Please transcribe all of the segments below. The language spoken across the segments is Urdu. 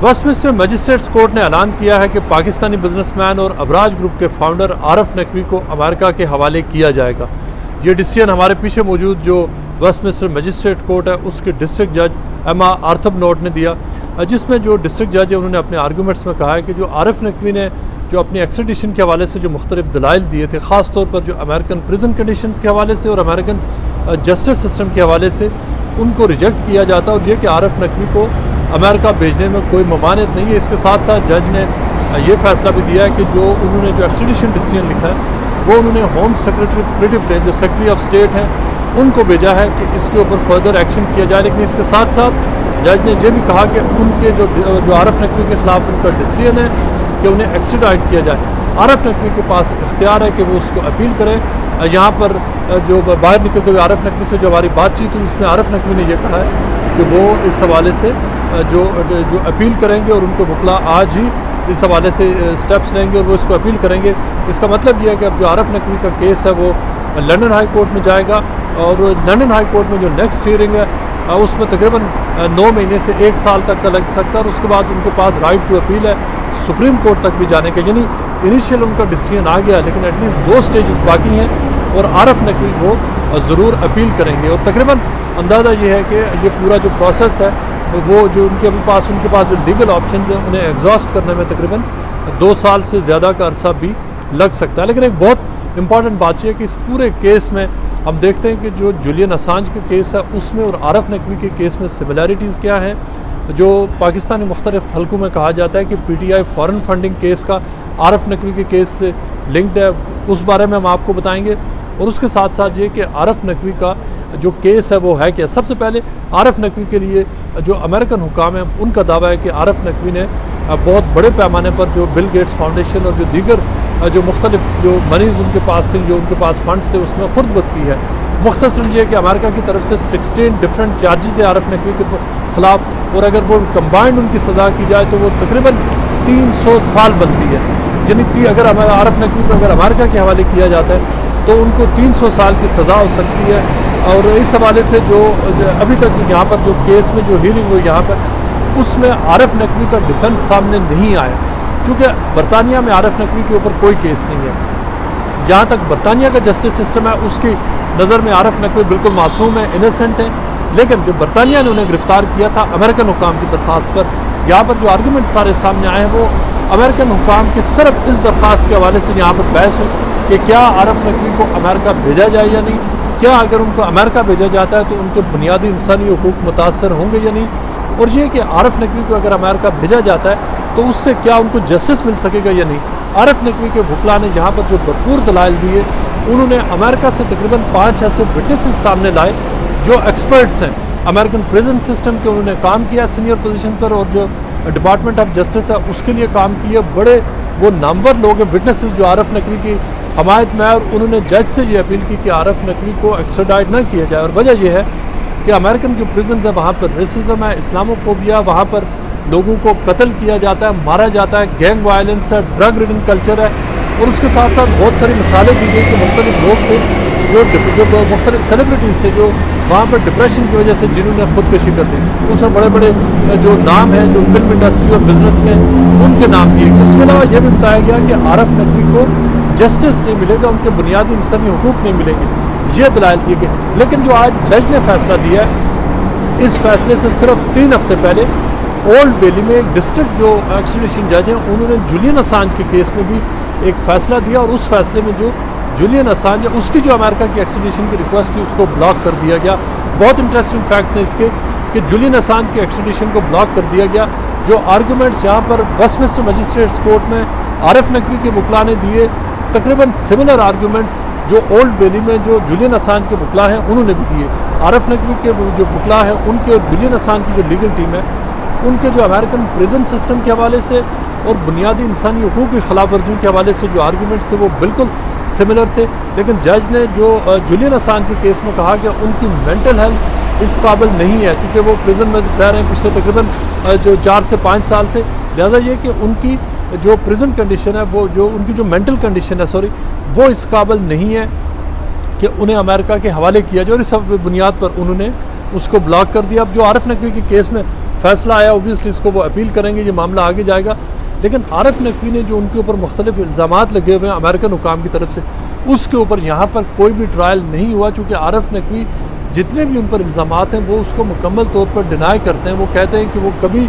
ویسٹ منسٹر مجسٹریٹس کورٹ نے اعلان کیا ہے کہ پاکستانی بزنس مین اور ابراج گروپ کے فاؤنڈر عارف نقوی کو امریکہ کے حوالے کیا جائے گا۔ یہ ڈیسیژن ہمارے پیچھے موجود جو ویسٹ منسٹر مجسٹریٹ کورٹ ہے اس کے ڈسٹرکٹ جج ایما آرتھرنوٹ نے دیا، جس میں جو ڈسٹرکٹ جج ہے انہوں نے اپنے آرگومنٹس میں کہا ہے کہ جو عارف نقوی نے جو اپنی ایکسٹریڈیشن کے حوالے سے جو مختلف دلائل دیے تھے، خاص طور پر جو امریکن پریزن کنڈیشنز کے حوالے سے اور امریکن جسٹس سسٹم کے حوالے سے، ان کو ریجیکٹ کیا جاتا اور یہ کہ عارف نقوی کو امریکہ بھیجنے میں کوئی ممانعت نہیں ہے۔ اس کے ساتھ ساتھ جج نے یہ فیصلہ بھی دیا ہے کہ جو انہوں نے جو ایکسٹریڈیشن ڈیسیژن لکھا ہے وہ انہوں نے ہوم سیکرٹری پریٹی جو سیکرٹری آف اسٹیٹ ہیں ان کو بھیجا ہے کہ اس کے اوپر فردر ایکشن کیا جائے، لیکن اس کے ساتھ ساتھ جج نے یہ بھی کہا کہ ان کے جو عارف نقوی کے خلاف ان کا ڈیسیژن ہے کہ انہیں ایکسٹریڈائٹ کیا جائے، عارف نقوی کے پاس اختیار ہے کہ وہ اس کو اپیل کریں۔ یہاں پر جو باہر نکلتے ہوئے عارف نقوی سے جو ہماری بات چیت ہوئی اس میں عارف نقوی نے یہ کہا ہے کہ وہ اس حوالے سے جو اپیل کریں گے اور ان کے وکلاء آج ہی اس حوالے سے سٹیپس لیں گے اور وہ اس کو اپیل کریں گے۔ اس کا مطلب یہ ہے کہ اب جو عارف نقوی کا کیس ہے وہ لنڈن ہائی کورٹ میں جائے گا اور لنڈن ہائی کورٹ میں جو نیکسٹ ہیئرنگ ہے اس میں تقریباً 9 مہینے سے 1 سال تک کا لگ سکتا ہے اور اس کے بعد ان کے پاس رائٹ ٹو اپیل ہے سپریم کورٹ تک بھی جانے کا، یعنی انیشیل ان کا ڈیسیژن آ گیا لیکن ایٹ لیسٹ 2 اسٹیجز باقی ہیں اور عارف نقوی وہ ضرور اپیل کریں گے۔ اور تقریباً اندازہ یہ ہے کہ یہ پورا جو پروسیس ہے وہ جو ان کے پاس جو لیگل آپشنز ہیں انہیں ایگزاسٹ کرنے میں تقریباً 2 سال سے زیادہ کا عرصہ بھی لگ سکتا ہے۔ لیکن ایک بہت امپورٹنٹ بات یہ ہے کہ اس پورے کیس میں ہم دیکھتے ہیں کہ جو جولین اسانج کا کیس ہے اس میں اور عارف نقوی کے کیس میں سملیرٹیز کیا ہیں۔ جو پاکستانی مختلف حلقوں میں کہا جاتا ہے کہ P T I foreign funding case کا عارف نقوی کے کیس سے لنکڈ ہے، اس بارے میں ہم آپ کو بتائیں گے، اور اس کے ساتھ ساتھ یہ کہ عارف نقوی کا جو کیس ہے وہ ہے کیا۔ سب سے پہلے عارف نقوی کے لیے جو امریکن حکام ہیں ان کا دعویٰ ہے کہ عارف نقوی نے بہت بڑے پیمانے پر جو بل گیٹس فاؤنڈیشن اور جو دیگر جو مختلف جو منیز ان کے پاس تھی، جو ان کے پاس فنڈز تھے، اس میں خردبت کی ہے۔ مختصراً یہ کہ امریکہ کی طرف سے 16 ڈفرینٹ چارجز ہیں عارف نقوی کے خلاف، اور اگر وہ کمبائنڈ ان کی سزا کی جائے تو وہ تقریباً 300 سال بنتی ہے، یعنی اگر عارف نقوی کو اگر امریکہ کے حوالے کیا جاتا ہے تو ان کو 300 سال کی سزا ہو سکتی ہے۔ اور اس حوالے سے جو ابھی تک یہاں پر جو کیس میں جو ہیئرنگ ہوئی یہاں پر اس میں عارف نقوی کا ڈیفنس سامنے نہیں آیا، کیونکہ برطانیہ میں عارف نقوی کے اوپر کوئی کیس نہیں ہے۔ جہاں تک برطانیہ کا جسٹس سسٹم ہے اس کی نظر میں عارف نقوی بالکل معصوم ہے، انوسنٹ ہے، لیکن جو برطانیہ نے انہیں گرفتار کیا تھا امریکن حکام کی درخواست پر، یہاں پر جو آرگومنٹ سارے سامنے آئے ہیں وہ امریکن حکام کے صرف اس درخواست کے حوالے سے یہاں پر بحث ہو کہ کیا عارف نقوی کو امریکہ بھیجا جائے یا نہیں، کیا اگر ان کو امریکہ بھیجا جاتا ہے تو ان کے بنیادی انسانی حقوق متاثر ہوں گے یا نہیں، اور یہ کہ عارف نقوی کو اگر امریکہ بھیجا جاتا ہے تو اس سے کیا ان کو جسٹس مل سکے گا یا نہیں۔ عارف نقوی کے وکلاء نے یہاں پر جو بھرپور دلائل دیے، انہوں نے امریکہ سے تقریباً 5 ایسے وٹنسز سامنے لائے جو ایکسپرٹس ہیں، امریکن پریزن سسٹم کے انہوں نے کام کیا سینئر پوزیشن پر، اور جو ڈپارٹمنٹ آف جسٹس ہے اس کے لیے کام کیا، بڑے وہ نامور لوگ ہیں وٹنسز جو عارف نقوی کی حمایت میں، اور انہوں نے جج سے یہ اپیل کی کہ عارف نقوی کو ایکسٹراڈائٹ نہ کیا جائے۔ اور وجہ یہ ہے کہ امریکن جو پریزنز ہیں وہاں پر ریسزم ہے، اسلاموفوبیا، وہاں پر لوگوں کو قتل کیا جاتا ہے، مارا جاتا ہے، گینگ وائلنس ہے، ڈرگ ریڈن کلچر ہے، اور اس کے ساتھ ساتھ بہت ساری مثالیں دی گئی کہ مختلف لوگ تھے جو مختلف سیلیبریٹیز تھے جو وہاں پر ڈپریشن کی وجہ سے جنہوں نے خودکشی کر دی، اس میں بڑے بڑے جو نام ہیں جو فلم انڈسٹری اور بزنس میں ان کے نام دیے گئے۔ اس کے علاوہ یہ بھی بتایا گیا کہ عارف نقوی کو جسٹس نہیں ملے گا، ان کے بنیادی انسانی حقوق نہیں ملیں گے، یہ دلائل دیے گئے۔ لیکن جو آج جج نے فیصلہ دیا ہے، اس فیصلے سے صرف 3 ہفتے پہلے اولڈ بیلی میں ایک ڈسٹرکٹ جو ایکسٹریڈیشن جج ہیں انہوں نے جولین اسانج کے کیس میں بھی ایک فیصلہ دیا، اور اس فیصلے میں جو جولین اسانج ہے اس کی جو امریکہ کی ایکسٹریڈیشن کی ریکویسٹ تھی اس کو بلاک کر دیا گیا۔ بہت انٹرسٹنگ فیکٹس ہیں اس کے کہ جولین اسانج کے ایکسٹریڈیشن کو بلاک کر دیا گیا۔ جو آرگومنٹس یہاں پر ویسٹ منسٹر مجسٹریٹس کورٹ میں عارف نقوی کے وکلاء نے دیے، تقریباً سملر آرگومنٹس جو اولڈ بیلی میں جو جولین اسانج کے وکلاء ہیں انہوں نے بھی دیے۔ عارف نقوی کے جو وکلاء ہیں ان کے اور جولین اسانج کی جو لیگل ٹیم ہے ان کے جو امریکن پریزن سسٹم کے حوالے سے اور بنیادی انسانی حقوق کی خلاف ورزیوں کے حوالے سے جو آرگومنٹس تھے وہ بالکل سملر تھے، لیکن جج نے جو جولین اسانج کے کیس میں کہا کہ ان کی مینٹل ہیلتھ اس قابل نہیں ہے، چونکہ وہ پریزن میں رہ رہے ہیں پچھلے تقریباً جو 4 سے 5 سال سے، لہٰذا یہ کہ ان کی جو پریزن کنڈیشن ہے وہ جو ان کی جو مینٹل کنڈیشن ہے وہ اس قابل نہیں ہے کہ انہیں امریکہ کے حوالے کیا جائے، اور اس بنیاد پر انہوں نے اس کو بلاک کر دیا۔ اب جو عارف نقوی کے کیس میں فیصلہ آیا اوبیسلی اس کو وہ اپیل کریں گے, یہ معاملہ آگے جائے گا. لیکن عارف نقوی نے جو ان کے اوپر مختلف الزامات لگے ہوئے ہیں امریکن حکام کی طرف سے, اس کے اوپر یہاں پر کوئی بھی ٹرائل نہیں ہوا, چونکہ عارف نقوی جتنے بھی ان پر الزامات ہیں وہ اس کو مکمل طور پر ڈینائی کرتے ہیں. وہ کہتے ہیں کہ وہ کبھی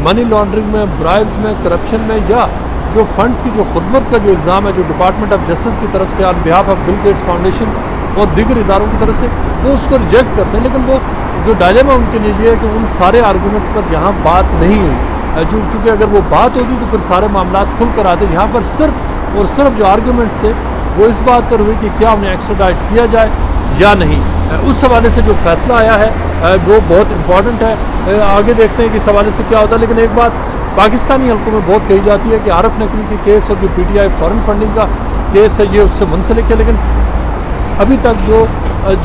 منی لانڈرنگ میں, برائبز میں, کرپشن میں, یا جو فنڈز کی جو خدمت کا جو الزام ہے جو ڈپارٹمنٹ آف جسٹس کی طرف سے on behalf of Bill Gates Foundation اور دیگر اداروں کی طرف سے, وہ اس کو ریجیکٹ کرتے ہیں. لیکن وہ جو ڈائلیما ان کے لیے یہ ہے کہ ان سارے آرگومنٹس پر یہاں بات نہیں ہوئی, چونکہ اگر وہ بات ہوتی تو پھر سارے معاملات کھل کر آتے. یہاں پر صرف اور صرف جو آرگومنٹس تھے وہ اس بات پر ہوئی کہ کیا انہیں ایکسٹراڈائٹ کیا جائے یا نہیں. اس حوالے سے جو فیصلہ آیا ہے وہ بہت امپورٹنٹ ہے. آگے دیکھتے ہیں کہ اس حوالے سے کیا ہوتا ہے. لیکن ایک بات پاکستانی حلقوں میں بہت کہی جاتی ہے کہ عارف نقوی کے کیس اور جو P T I foreign funding کا کیس ہے یہ اس سے منسلک ہے. لیکن ابھی تک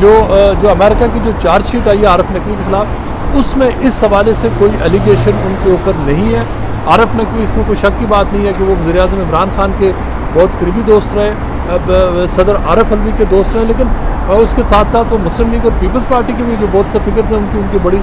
جو امریکہ کی جو چارج شیٹ آئی ہے عارف نقوی کے خلاف, اس میں اس حوالے سے کوئی ایلیگیشن ان کے اوپر نہیں ہے. عارف نقوی اس میں کوئی شک کی بات نہیں ہے کہ وہ وزیر اعظم عمران خان کے بہت قریبی دوست رہے, صدر عارف الوی کے دوست رہے, لیکن اس کے ساتھ ساتھ وہ مسلم لیگ اور پیپلز پارٹی کی بھی جو بہت سے فکر ہیں ان کی بڑی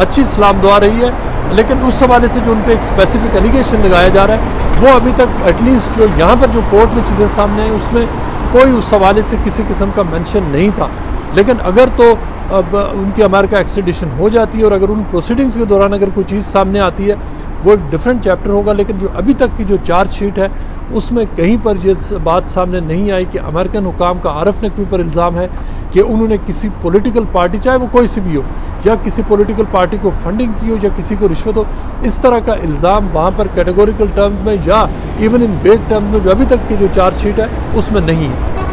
اچھی سلام دعا رہی ہے. لیکن اس حوالے سے جو ان پہ ایک اسپیسیفک ایلیگیشن لگایا جا رہا ہے وہ ابھی تک ایٹ لیسٹ جو یہاں پر جو کورٹ میں چیزیں سامنے ہیں اس میں کوئی اس حوالے سے کسی قسم کا مینشن نہیں تھا. لیکن اگر تو اب ان کی امریکہ ایکسٹریڈیشن ہو جاتی ہے اور اگر ان پروسیڈنگز کے دوران اگر کوئی چیز سامنے آتی ہے وہ ایک ڈیفرنٹ چیپٹر ہوگا. لیکن جو ابھی تک کی جو چارج شیٹ ہے اس میں کہیں پر یہ بات سامنے نہیں آئی کہ امریکن حکام کا عارف نقوی پر الزام ہے کہ انہوں نے کسی پولیٹیکل پارٹی, چاہے وہ کوئی سی بھی ہو, یا کسی پولیٹیکل پارٹی کو فنڈنگ کی ہو یا کسی کو رشوت ہو, اس طرح کا الزام وہاں پر کیٹیگوریکل ٹرمز میں یا ایون ان ویگ ٹرمز میں جو ابھی تک کی جو چارج شیٹ ہے اس میں نہیں ہے.